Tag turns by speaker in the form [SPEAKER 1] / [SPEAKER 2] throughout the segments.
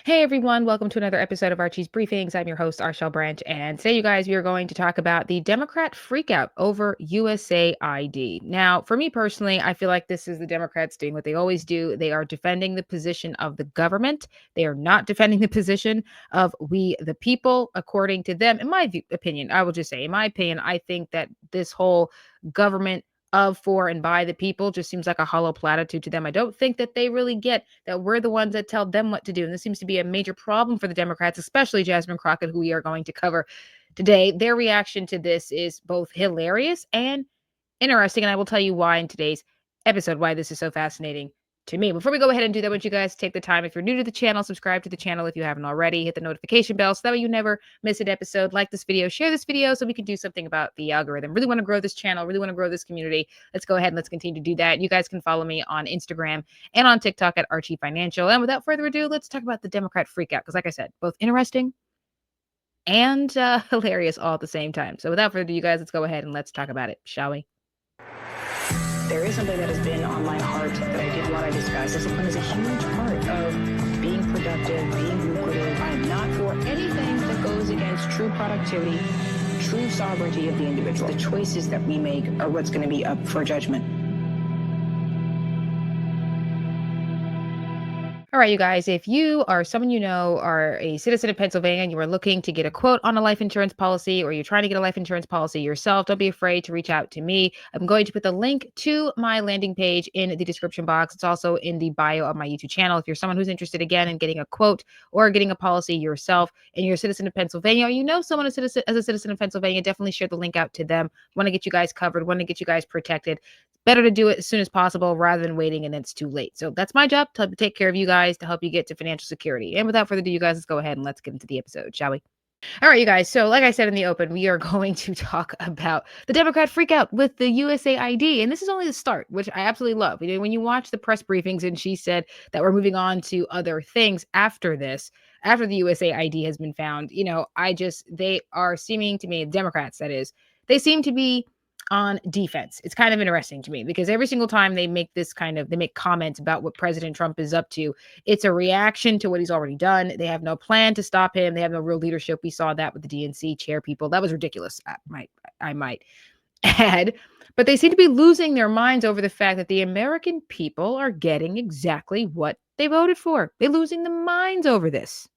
[SPEAKER 1] Hey everyone, welcome to another episode of Archie's Briefings. I'm your host, Arshel Branch, and today, you guys, we are going to talk about the Democrat freakout over USAID. Now, for me personally, I feel like this is the Democrats doing what they always do. They are defending the position of the government. They are not defending the position of we, the people, according to them. In my opinion, I will just say, in my opinion, I think that this whole government of, for, and by the people just seems like a hollow platitude to them. I don't think that they really get that we're the ones that tell them what to do. And this seems to be a major problem for the Democrats, especially Jasmine Crockett, who we are going to cover today. Their reaction to this is both hilarious and interesting. And I will tell you why in today's episode, why this is so fascinating to me. Before we go ahead and do that, would you guys take the time, if you're new to the channel, subscribe to the channel if you haven't already, hit the notification bell so that way you never miss an episode. Like this video, share this video so we can do something about the algorithm. Really want to grow this channel, really want to grow this community. Let's go ahead and let's continue to do that. You guys can follow me on Instagram and on TikTok at Archie Financial. And without further ado, let's talk about the Democrat freakout. Because like I said, both interesting and hilarious all at the same time. So without further ado, you guys, let's go ahead and let's talk about it, shall we?
[SPEAKER 2] There is something that has been on my heart that I did want to discuss. Discipline is a huge part of being productive, being lucrative. I'm not for anything that goes against true productivity, true sovereignty of the individual. The choices that we make are what's going to be up for judgment.
[SPEAKER 1] All right, you guys, if you or someone you know are a citizen of Pennsylvania and you are looking to get a quote on a life insurance policy, or you're trying to get a life insurance policy yourself, don't be afraid to reach out to me. I'm going to put the link to my landing page in the description box. It's also in the bio of my YouTube channel. If you're someone who's interested again in getting a quote or getting a policy yourself and you're a citizen of Pennsylvania, or you know someone as a citizen of Pennsylvania, definitely share the link out to them. Want to get you guys covered, want to get you guys protected. Better to do it as soon as possible rather than waiting and it's too late. So that's my job, to take care of you guys, to help you get to financial security. And without further ado, you guys, let's go ahead and let's get into the episode, shall we? All right, you guys. So like I said in the open, we are going to talk about the Democrat freakout with the USAID. And this is only the start, which I absolutely love. When you watch the press briefings and she said that we're moving on to other things after this, after the USAID has been found, they are seeming to me, Democrats, that is, they seem to be on defense. It's kind of interesting to me because every single time they make they make comments about what President Trump is up to, it's a reaction to what he's already done. They have no plan to stop him. They have no real leadership. We saw that with the DNC chair people. That was ridiculous. I might add, but they seem to be losing their minds over the fact that the American people are getting exactly what they voted for. They're losing their minds over this.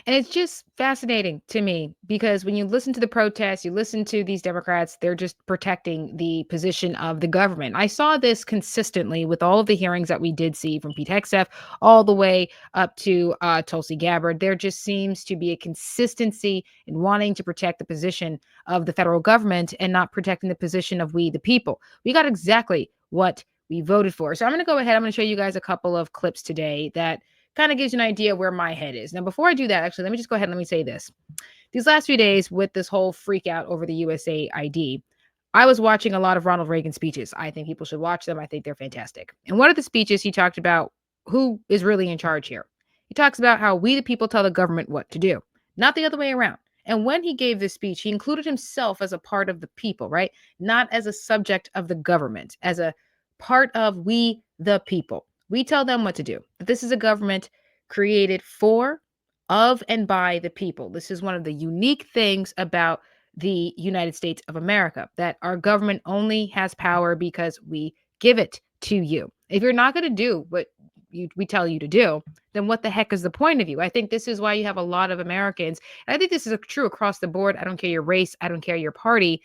[SPEAKER 1] And it's just fascinating to me because when you listen to the protests, you listen to these Democrats, they're just protecting the position of the government. I saw this consistently with all of the hearings that we did see from Pete Hegseth all the way up to Tulsi Gabbard. There just seems to be a consistency in wanting to protect the position of the federal government and not protecting the position of we, the people. We got exactly what we voted for. So I'm going to go ahead. I'm going to show you guys a couple of clips today that kind of gives you an idea where my head is. Now, before I do that, actually, let me just go ahead and let me say this. These last few days with this whole freak out over the USAID, I was watching a lot of Ronald Reagan speeches. I think people should watch them. I think they're fantastic. And one of the speeches, he talked about who is really in charge here. He talks about how we, the people, tell the government what to do, not the other way around. And when he gave this speech, he included himself as a part of the people, right? Not as a subject of the government, as a part of we, the people. We tell them what to do. This is a government created for, of, and by the people. This is one of the unique things about the United States of America, that our government only has power because we give it to you. If you're not going to do what we tell you to do, then what the heck is the point of you? I think this is why you have a lot of Americans, and I think this is true across the board. I don't care your race. I don't care your party.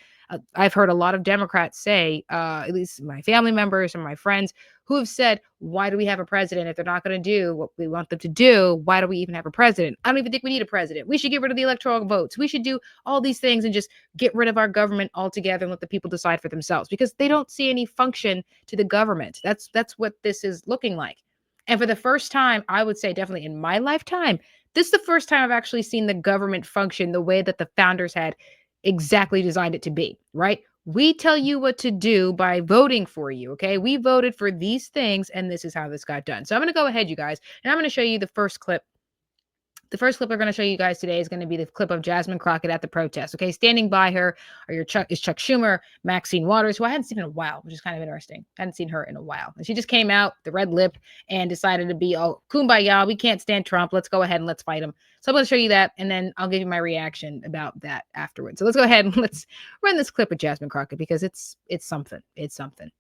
[SPEAKER 1] I've heard a lot of Democrats say, at least my family members and my friends, who have said, why do we have a president if they're not going to do what we want them to do? Why do we even have a president? I don't even think we need a president. We should get rid of the electoral votes. We should do all these things and just get rid of our government altogether and let the people decide for themselves, because they don't see any function to the government. That's what this is looking like. And for the first time, I would say definitely in my lifetime, this is the first time I've actually seen the government function the way that the founders had exactly designed it to be, right? We tell you what to do by voting for you, okay? We voted for these things, and this is how this got done. So I'm going to go ahead, you guys, and I'm going to show you the first clip The first clip we're going to show you guys today is going to be the clip of Jasmine Crockett at the protest. Okay, standing by her is Chuck Schumer, Maxine Waters, who I hadn't seen in a while, which is kind of interesting. I hadn't seen her in a while. And she just came out, the red lip, and decided to be, oh, kumbaya, we can't stand Trump. Let's go ahead and let's fight him. So I'm going to show you that, and then I'll give you my reaction about that afterwards. So let's go ahead and let's run this clip of Jasmine Crockett because it's something. It's something.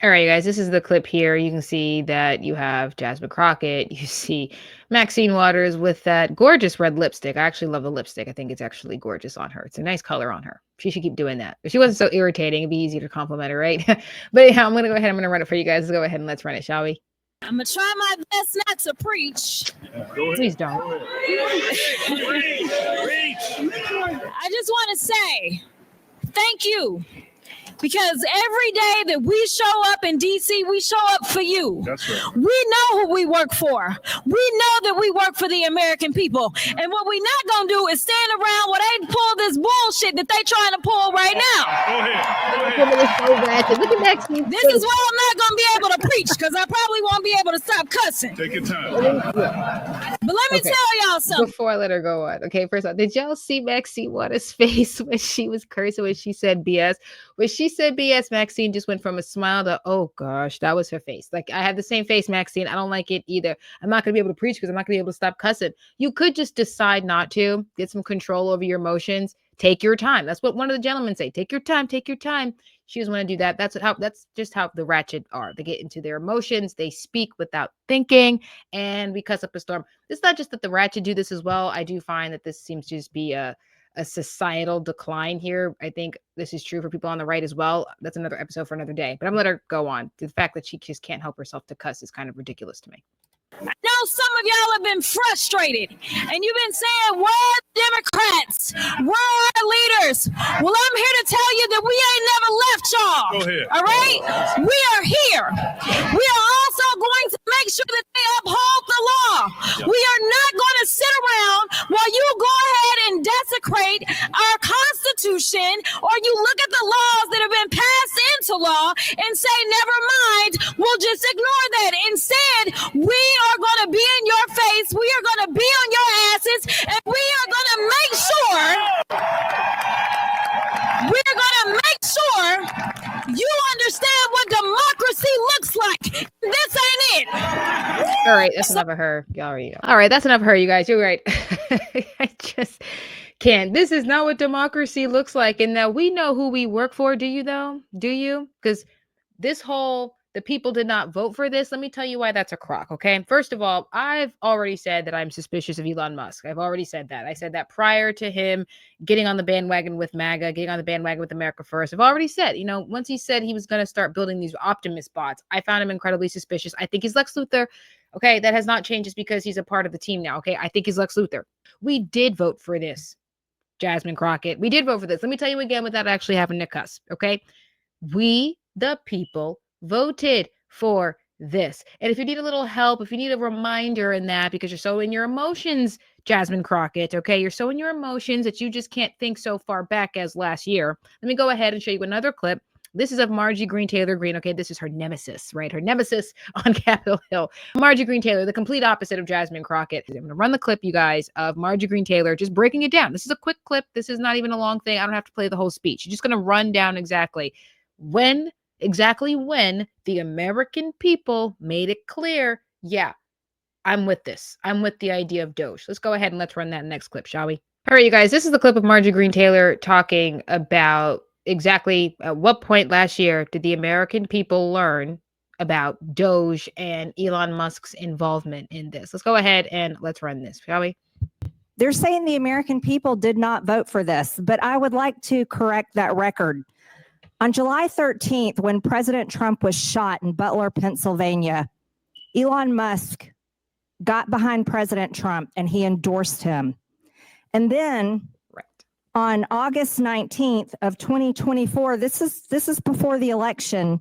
[SPEAKER 1] All right, you guys, this is the clip here. You can see that you have Jasmine Crockett. You see Maxine Waters with that gorgeous red lipstick. I actually love the lipstick. I think it's actually gorgeous on her. It's a nice color on her. She should keep doing that. If she wasn't so irritating, it'd be easy to compliment her, right? But yeah, I'm going to go ahead. I'm going to run it for you guys. Let's go ahead and let's run it, shall we?
[SPEAKER 3] I'm going to try my best not to preach.
[SPEAKER 1] Please don't.
[SPEAKER 3] I just want to say thank you. Because every day that we show up in D.C., we show up for you. That's right. We know who we work for. We know that we work for the American people. And what we're not going to do is stand around while they pull this bullshit that they trying to pull right now.
[SPEAKER 1] Go ahead. Look at Maxine.
[SPEAKER 3] This is why I'm not going to be able to preach, because I probably won't be able to stop cussing.
[SPEAKER 4] Take your time.
[SPEAKER 3] But let me tell y'all something.
[SPEAKER 1] Before I let her go on. Okay, first off, did y'all see Maxine Waters' face when she was cursing, when she said BS? When she said BS, Maxine just went from a smile to, oh gosh, that was her face. Like, I had the same face, Maxine. I don't like it either. I'm not going to be able to preach because I'm not going to be able to stop cussing. You could just decide not to, get some control over your emotions. Take your time. That's what one of the gentlemen say. Take your time. Take your time. She doesn't want to do that. That's just how the ratchet are. They get into their emotions. They speak without thinking, and we cuss up a storm. It's not just that the ratchet do this as well. I do find that this seems to just be a societal decline here. I think this is true for people on the right as well. That's another episode for another day. But I'm going to let her go on. The fact that she just can't help herself to cuss is kind of ridiculous to me.
[SPEAKER 3] I know some of y'all have been frustrated and you've been saying, where are the Democrats? Where are our leaders? Well, I'm here to tell you that we ain't never left y'all.
[SPEAKER 4] Go ahead.
[SPEAKER 3] All right? We are here. We are also going to make sure that they uphold the law. Yep. We are not going to sit around while you go ahead and desecrate our Constitution, or you look at the laws that have been passed into law and say, never mind, we'll just ignore that. Instead, we are going to be in your face. We are going to be on your asses, and we are going to make sure you understand what democracy looks like. This ain't it.
[SPEAKER 1] All right, that's enough of her. You already know. All right, that's enough of her, you guys. You're right. I just can't. This is not what democracy looks like. And now we know who we work for. Do you, though? Do you? Because this whole, the people did not vote for this. Let me tell you why that's a crock, okay? First of all, I've already said that I'm suspicious of Elon Musk. I've already said that. I said that prior to him getting on the bandwagon with MAGA, getting on the bandwagon with America First. I've already said, once he said he was going to start building these Optimus bots, I found him incredibly suspicious. I think he's Lex Luthor. Okay, that has not changed just because he's a part of the team now, okay? I think he's Lex Luthor. We did vote for this, Jasmine Crockett. We did vote for this. Let me tell you again without actually having to cuss, okay? We, the people, voted for this. And if you need a little help, if you need a reminder in that, because you're so in your emotions, Jasmine Crockett, okay? You're so in your emotions that you just can't think so far back as last year. Let me go ahead and show you another clip. This is of Marjorie Greene Taylor Greene. Okay, this is her nemesis, right? Her nemesis on Capitol Hill. Marjorie Greene Taylor, the complete opposite of Jasmine Crockett. I'm going to run the clip, you guys, of Marjorie Greene Taylor just breaking it down. This is a quick clip. This is not even a long thing. I don't have to play the whole speech. You're just going to run down exactly when the American people made it clear, yeah, I'm with this. I'm with the idea of DOGE. Let's go ahead and let's run that next clip, shall we? All right, you guys, this is the clip of Marjorie Greene Taylor talking about exactly at what point last year did the American people learn about DOGE and Elon Musk's involvement in this. Let's go ahead and let's run this, shall we?
[SPEAKER 5] They're saying the American people did not vote for this, but I would like to correct that record. On July 13th, when President Trump was shot in Butler, Pennsylvania, Elon Musk got behind President Trump and he endorsed him. And then on August 19th of 2024, this is before the election,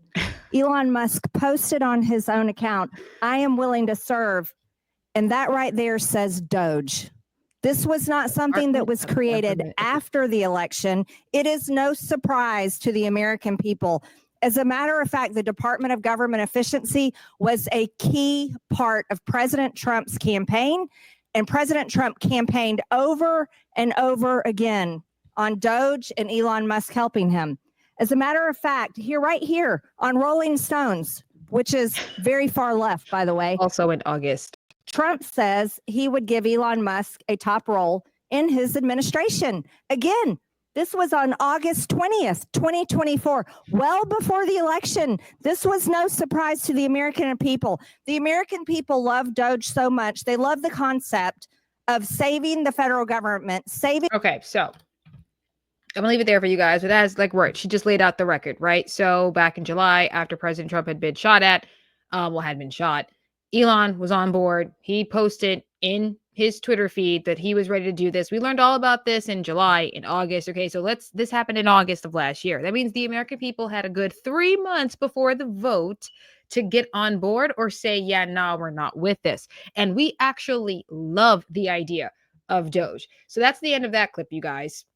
[SPEAKER 5] Elon Musk posted on his own account, I am willing to serve. And that right there says DOGE. This was not something that was created after the election. It is no surprise to the American people. As a matter of fact, the Department of Government Efficiency was a key part of President Trump's campaign. And President Trump campaigned over and over again on DOGE and Elon Musk helping him. As a matter of fact, right here on Rolling Stones, which is very far left, by the way.
[SPEAKER 1] Also in August.
[SPEAKER 5] Trump says he would give Elon Musk a top role in his administration. Again, this was on August 20th, 2024, well before the election. This was no surprise to the American people. The American people love DOGE so much. They love the concept of saving the federal government, saving.
[SPEAKER 1] Okay, so I'm gonna leave it there for you guys, but that's like right. She just laid out the record, right? So back in July, after President Trump had been shot at, had been shot, Elon was on board. He posted in his Twitter feed that he was ready to do this. We learned all about this in July, in August. Okay, so this happened in August of last year. That means the American people had a good 3 months before the vote to get on board or say, yeah, no, we're not with this. And we actually love the idea of DOGE. So that's the end of that clip, you guys.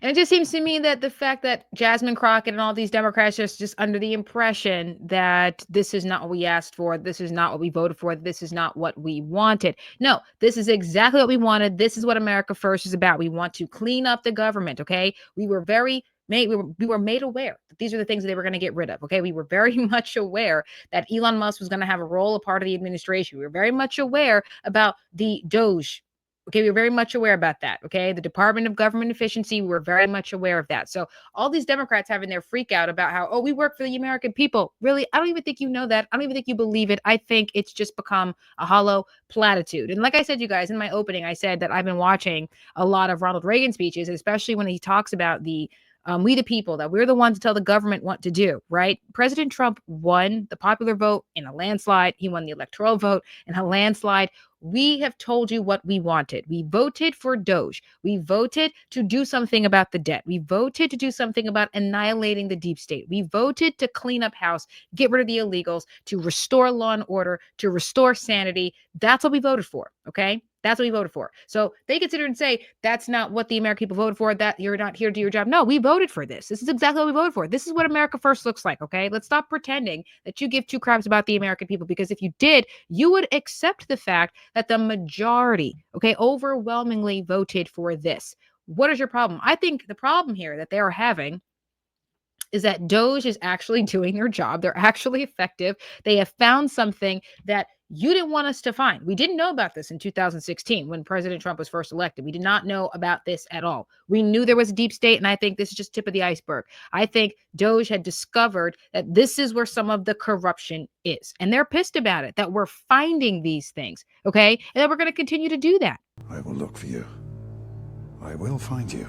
[SPEAKER 1] And it just seems to me that the fact that Jasmine Crockett and all these Democrats are just under the impression that this is not what we asked for, this is not what we voted for, this is not what we wanted. No, this is exactly what we wanted. This is what America First is about. We want to clean up the government, okay? We were made aware that these are the things that they were going to get rid of, okay? We were very much aware that Elon Musk was going to have a role, a part of the administration. We were very much aware about the DOGE. Okay, we were very much aware about that. Okay, the Department of Government Efficiency, we were very much aware of that. So all these Democrats having their freak out about how, oh, we work for the American people. Really, I don't even think you know that. I don't even think you believe it. I think it's just become a hollow platitude. And like I said, you guys, in my opening, I said that I've been watching a lot of Ronald Reagan speeches, especially when he talks about the we the people, that we're the ones to tell the government what to do, right? President Trump won the popular vote in a landslide. He won the electoral vote in a landslide. We have told you what we wanted. We voted for DOGE. We voted to do something about the debt. We voted to do something about annihilating the deep state. We voted to clean up house, get rid of the illegals, to restore law and order, to restore sanity. That's what we voted for, okay? That's what we voted for. So they consider and say, that's not what the American people voted for, that you're not here to do your job. No, we voted for this. This is exactly what we voted for. This is what America First looks like, okay? Let's stop pretending that you give two craps about the American people, because if you did, you would accept the fact that the majority, okay, overwhelmingly voted for this. What is your problem? I think the problem here that they are having is that DOGE is actually doing their job. They're actually effective. They have found something that you didn't want us to find. We didn't know about this in 2016 when President Trump was first elected. We did not know about this at all. We knew there was a deep state, and I think this is just tip of the iceberg. I think DOGE had discovered that this is where some of the corruption is, and they're pissed about it, that we're finding these things, okay? And that we're going to continue to do that.
[SPEAKER 4] I will look for you. I will find you.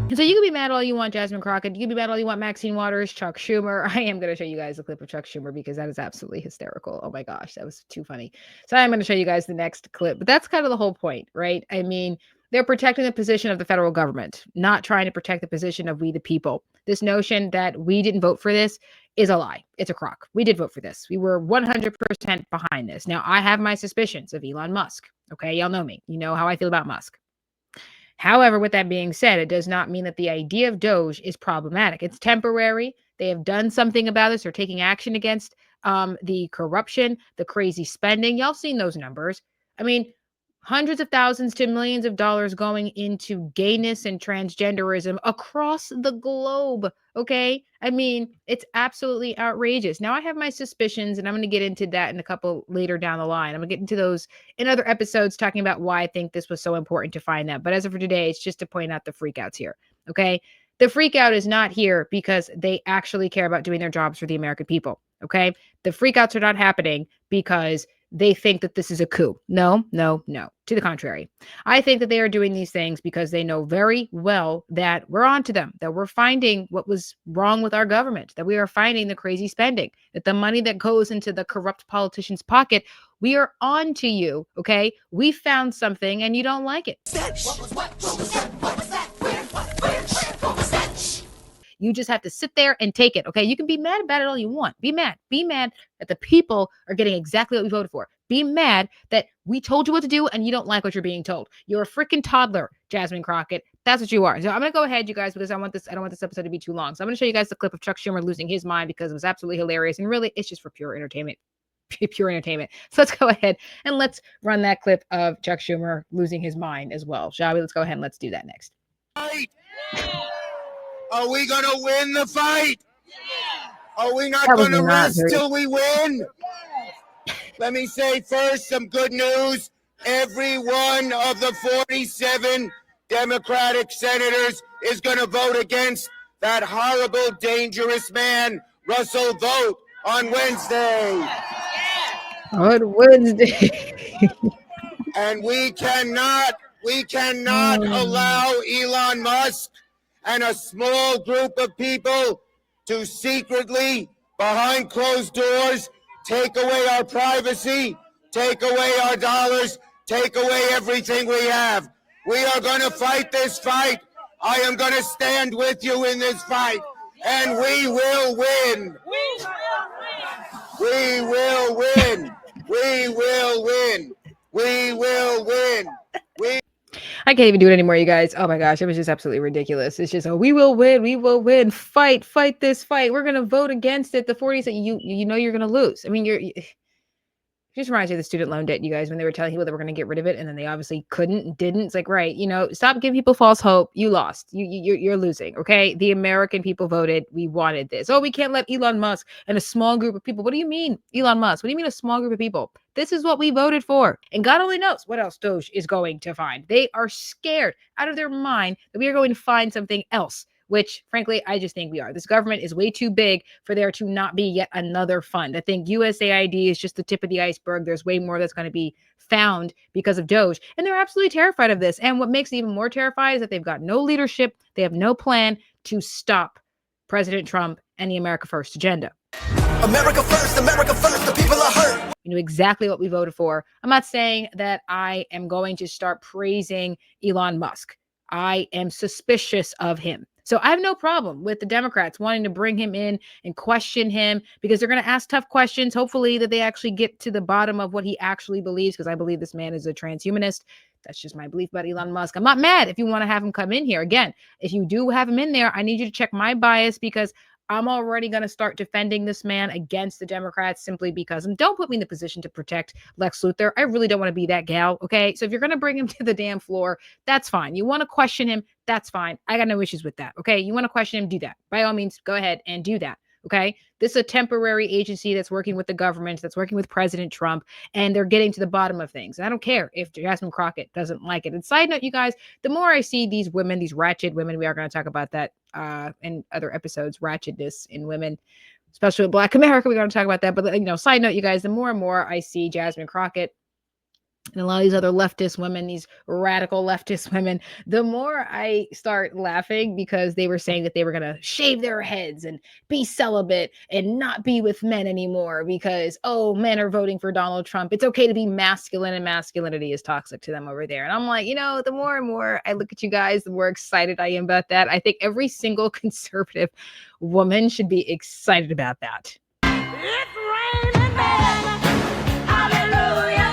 [SPEAKER 1] And so you can be mad all you want, Jasmine Crockett. You can be mad all you want, Maxine Waters, Chuck Schumer. I am going to show you guys a clip of Chuck Schumer because that is absolutely hysterical. Oh my gosh, that was too funny. So I'm going to show you guys the next clip. But that's kind of the whole point, right? I mean, they're protecting the position of the federal government, not trying to protect the position of we the people. This notion that we didn't vote for this is a lie. It's a crock. We did vote for this. We were 100% behind this. Now, I have my suspicions of Elon Musk. Okay, y'all know me. You know how I feel about Musk. However, with that being said, it does not mean that the idea of DOGE is problematic. It's temporary. They have done something about this. They're taking action against the corruption, the crazy spending. Y'all seen those numbers. I mean, hundreds of thousands to millions of dollars going into gayness and transgenderism across the globe. Okay. I mean, it's absolutely outrageous. Now I have my suspicions, and I'm going to get into that in a couple later down the line. I'm going to get into those in other episodes talking about why I think this was so important to find that. But as of for today, it's just to point out the freakouts here. Okay. The freakout is not here because they actually care about doing their jobs for the American people. Okay. The freakouts are not happening because they think that this is a coup. No, no, no. To the contrary. I think that they are doing these things because they know very well that we're onto them, that we're finding what was wrong with our government, that we are finding the crazy spending, that the money that goes into the corrupt politician's pocket, we are on to you, okay? We found something and you don't like it. You just have to sit there and take it, okay? You can be mad about it all you want. Be mad. Be mad that the people are getting exactly what we voted for. Be mad that we told you what to do and you don't like what you're being told. You're a freaking toddler, Jasmine Crockett. That's what you are. So I'm going to go ahead, you guys, because I don't want this episode to be too long. So I'm going to show you guys the clip of Chuck Schumer losing his mind because it was absolutely hilarious. And really, it's just for pure entertainment. pure entertainment. So let's go ahead and let's run that clip of Chuck Schumer losing his mind as well, shall we? Let's go ahead and let's do that next.
[SPEAKER 6] Are we going to win the fight? Are we not
[SPEAKER 1] That was
[SPEAKER 6] going to
[SPEAKER 1] not
[SPEAKER 6] rest
[SPEAKER 1] very-
[SPEAKER 6] till we win? Let me say first some good news. Every one of the 47 Democratic senators is going to vote against that horrible, dangerous man, Russell Vogt, on Wednesday.
[SPEAKER 1] On Wednesday.
[SPEAKER 6] And we cannot allow Elon Musk and a small group of people to secretly, behind closed doors, take away our privacy, take away our dollars, take away everything we have. We are going to fight this fight. I am going to stand with you in this fight, and we will win. We will win. We will win. We will win.
[SPEAKER 1] I can't even do it anymore, you guys. Oh my gosh, it was just absolutely ridiculous. It's just, oh, we will win. Fight this fight. We're gonna vote against it. The 40s that you know you're gonna lose. I mean, it just reminds me of the student loan debt, you guys, when they were telling people that we're going to get rid of it, and then they obviously couldn't and didn't. It's like, right, stop giving people false hope. You lost. You're losing. Okay, the American people voted. We wanted this. Oh, we can't let Elon Musk and a small group of people. What do you mean, Elon Musk? What do you mean a small group of people? This is what we voted for, and God only knows what else DOGE is going to find. They are scared out of their mind that we are going to find something else. Which, frankly, I just think we are. This government is way too big for there to not be yet another fund. I think USAID is just the tip of the iceberg. There's way more that's going to be found because of DOGE. And they're absolutely terrified of this. And what makes it even more terrifying is that they've got no leadership. They have no plan to stop President Trump and the America First agenda.
[SPEAKER 7] America first, the people are hurt.
[SPEAKER 1] You know exactly what we voted for. I'm not saying that I am going to start praising Elon Musk. I am suspicious of him. So I have no problem with the Democrats wanting to bring him in and question him, because they're going to ask tough questions. Hopefully that they actually get to the bottom of what he actually believes, because I believe this man is a transhumanist. That's just my belief about Elon Musk. I'm not mad if you want to have him come in here. Again, if you do have him in there, I need you to check my bias, because I'm already going to start defending this man against the Democrats simply because, and don't put me in the position to protect Lex Luthor. I really don't want to be that gal. Okay. So if you're going to bring him to the damn floor, that's fine. You want to question him, that's fine. I got no issues with that. Okay. You want to question him, do that. By all means, go ahead and do that. Okay. This is a temporary agency that's working with the government, that's working with President Trump, and they're getting to the bottom of things. And I don't care if Jasmine Crockett doesn't like it. And side note, you guys, the more I see these women, these ratchet women, we are going to talk about that in other episodes, ratchetness in women, especially with Black America. We're going to talk about that. But, side note, you guys, the more and more I see Jasmine Crockett and a lot of these other leftist women, these radical leftist women, the more I start laughing, because they were saying that they were going to shave their heads and be celibate and not be with men anymore because, oh, men are voting for Donald Trump. It's okay to be masculine, and masculinity is toxic to them over there. And I'm like, the more and more I look at you guys, the more excited I am about that. I think every single conservative woman should be excited about that.
[SPEAKER 3] It's raining men. Hallelujah.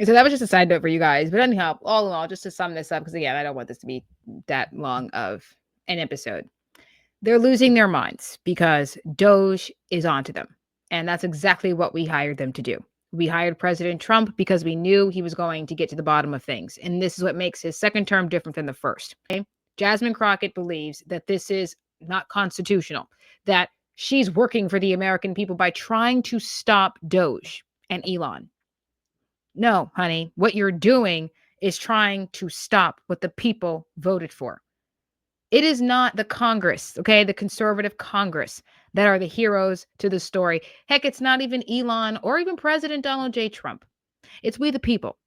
[SPEAKER 1] So that was just a side note for you guys. But anyhow, all in all, just to sum this up, because again, I don't want this to be that long of an episode. They're losing their minds because DOGE is onto them. And that's exactly what we hired them to do. We hired President Trump because we knew he was going to get to the bottom of things. And this is what makes his second term different than the first. Okay? Jasmine Crockett believes that this is not constitutional, that she's working for the American people by trying to stop DOGE and Elon. No, honey, what you're doing is trying to stop what the people voted for. It is not the Congress, okay, the conservative Congress, that are the heroes to the story. Heck, it's not even Elon or even President Donald J. Trump. It's we the people.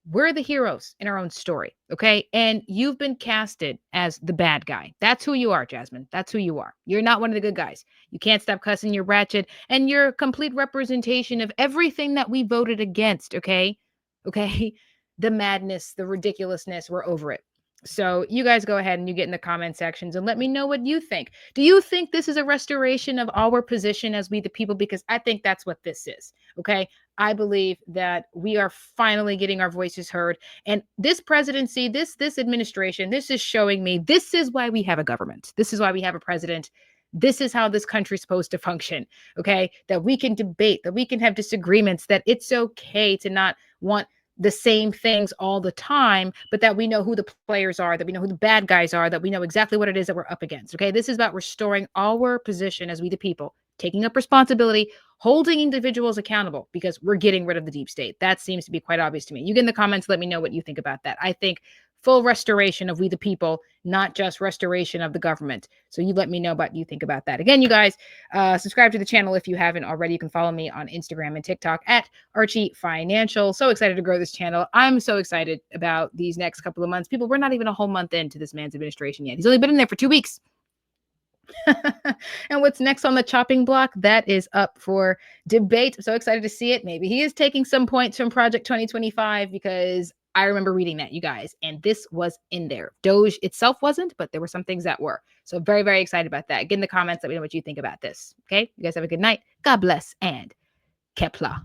[SPEAKER 1] We're the heroes in our own story, okay? And you've been casted as the bad guy. That's who you are, Jasmine. That's who you are. You're not one of the good guys. You can't stop cussing, you're ratchet, and you're a complete representation of everything that we voted against, okay? Okay? The madness, the ridiculousness, we're over it. So you guys go ahead and you get in the comment sections and let me know what you think. Do you think this is a restoration of our position as we the people? Because I think that's what this is. Okay. I believe that we are finally getting our voices heard. And this presidency, this administration, this is showing me this is why we have a government. This is why we have a president. This is how this country's supposed to function, okay? That we can debate, that we can have disagreements, that it's okay to not want the same things all the time, but that we know who the players are, that we know who the bad guys are, that we know exactly what it is that we're up against, okay? This is about restoring our position as we the people, taking up responsibility, holding individuals accountable, because we're getting rid of the deep state. That seems to be quite obvious to me. You get in the comments, let me know what you think about that. I think full restoration of we the people, not just restoration of the government. So you let me know what you think about that. Again, you guys, subscribe to the channel if you haven't already. You can follow me on Instagram and TikTok at Archie Financial. So excited to grow this channel. I'm so excited about these next couple of months. People, we're not even a whole month into this man's administration yet. He's only been in there for 2 weeks. And what's next on the chopping block? That is up for debate. I'm so excited to see it. Maybe he is taking some points from Project 2025, because I remember reading that, you guys, and this was in there. DOGE itself wasn't, but there were some things that were. So very, very excited about that. Get in the comments. Let me know what you think about this. Okay. You guys have a good night. God bless and Kepler.